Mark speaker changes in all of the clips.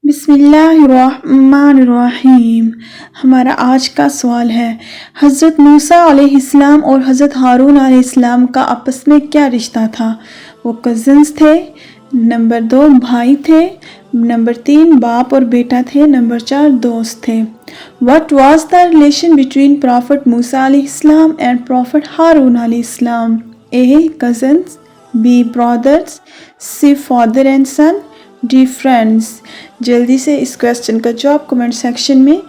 Speaker 1: बिस्मिल्लाहिर्रहमानिर्रहीम। हमारा आज का सवाल है, हज़रत मूसा अलैहिस्सलाम और हज़रत हारून अलैहिस्सलाम का आपस में क्या रिश्ता था? वो कज़न्स थे। नंबर 2 भाई थे। नंबर 3 बाप और बेटा थे। नंबर 4 दोस्त थे। What was the relation between Prophet Musa अलैहिस्सलाम and Prophet Harun अलैहिस्सलाम? A. Cousins, B. Brothers, C. Father and son, D. Friends। जल्दी से इस क्वेश्चन का जवाब कमेंट सेक्शन में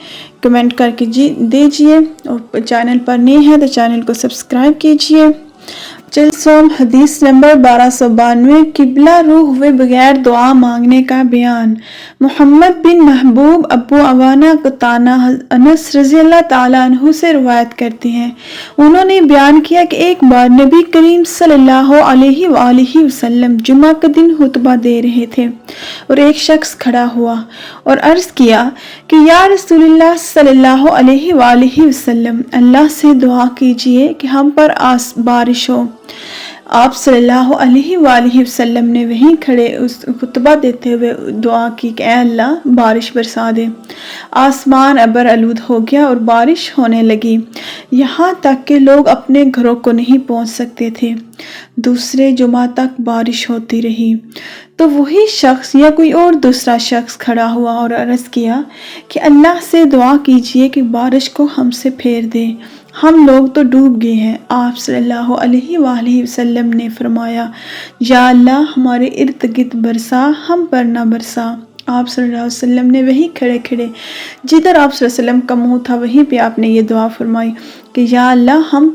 Speaker 1: कमेंट करके दीजिए और चैनल पर नए हैं तो चैनल को सब्सक्राइब कीजिए। सोम हदीस नंबर 1292, किबला रूह हुए बगैर दुआ मांगने का बयान। मोहम्मद बिन महबूब अबू अवाना कताना अनस रज़ी अल्लाह ताला अन्हु से रिवायत करते हैं, उन्होंने बयान किया कि एक बार नबी करीम सल्लल्लाहु अलैहि वसल्लम जुमा के दिन खुतबा दे रहे थे और एक शख्स खड़ा हुआ और अर्ज किया कि या रसूलुल्लाह सल्लल्लाहु अलैहि वसल्लम, अल्लाह से दुआ कीजिए कि हम पर बारिश हो। आप सल्लल्लाहु अलैहि वसल्लम ने वहीं खड़े उस खुतबा देते हुए दुआ की कि ऐ अल्लाह बारिश बरसा दे। आसमान अबर आलूद हो गया और बारिश होने लगी, यहाँ तक कि लोग अपने घरों को नहीं पहुँच सकते थे। दूसरे जुमा तक बारिश होती रही तो वही शख्स या कोई और दूसरा शख्स खड़ा हुआ और अर्ज किया कि अल्लाह से दुआ कीजिए कि बारिश को हमसे फेर दे, हम लोग तो डूब गए हैं। आप सल्लल्लाहु अलैहि वसल्लम ने फरमाया, या अल्लाह हमारे इर्द गिर्द बरसा, हम पर ना बरसा। आप सल्लल्लाहु अलैहि वसल्लम ने वहीं खड़े खड़े जिधर आप सल्लल्लाहु अलैहि वसल्लम का मुंह था वहीं पे आपने ये दुआ फरमाई कि या अल्लाह हम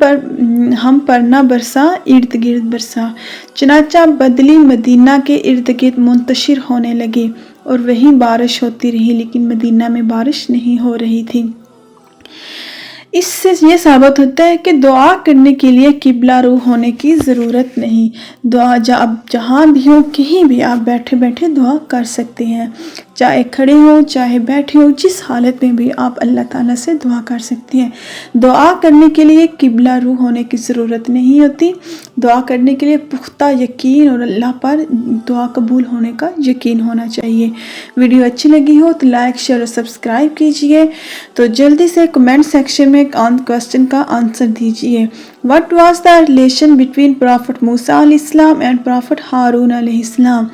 Speaker 1: पर ना बरसा, इर्द गिर्द बरसा। चनाचा बदली मदीना के इर्द गिर्द मुंतशिर होने लगी और वहीं बारिश होती रही, लेकिन मदीना में बारिश नहीं हो रही थी। इससे ये साबित होता है कि दुआ करने के लिए किबला रूह होने की ज़रूरत नहीं। दुआ जहाँ भी हो, कहीं भी आप बैठे बैठे दुआ कर सकते हैं, चाहे खड़े हो चाहे बैठे हो, जिस हालत में भी आप अल्लाह ताला से दुआ कर सकते हैं। दुआ करने के लिए किबला रूह होने की ज़रूरत नहीं होती। दुआ करने के लिए पुख्ता यकीन और अल्लाह पर दुआ कबूल होने का यकीन होना चाहिए। वीडियो अच्छी लगी हो तो लाइक शेयर और सब्सक्राइब कीजिए। तो जल्दी से कमेंट सेक्शन में क्वेश्चन का आंसर दीजिए। What was the relation between Prophet Musa अलैहिस्सलाम and Prophet हारून अलैहिस्सलाम?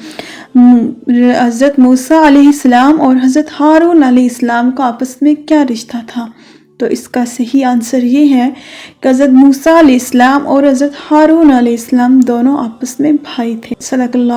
Speaker 1: हज़रत मूसा अलैहिस्सलाम और हज़रत हारून अलैहिस्सलाम का आपस में क्या रिश्ता था? तो इसका सही आंसर ये है कि हज़रत मूसा अलैहिस्सलाम और हज़रत हारून अलैहिस्सलाम दोनों आपस में भाई थे। सल्लल्लाहु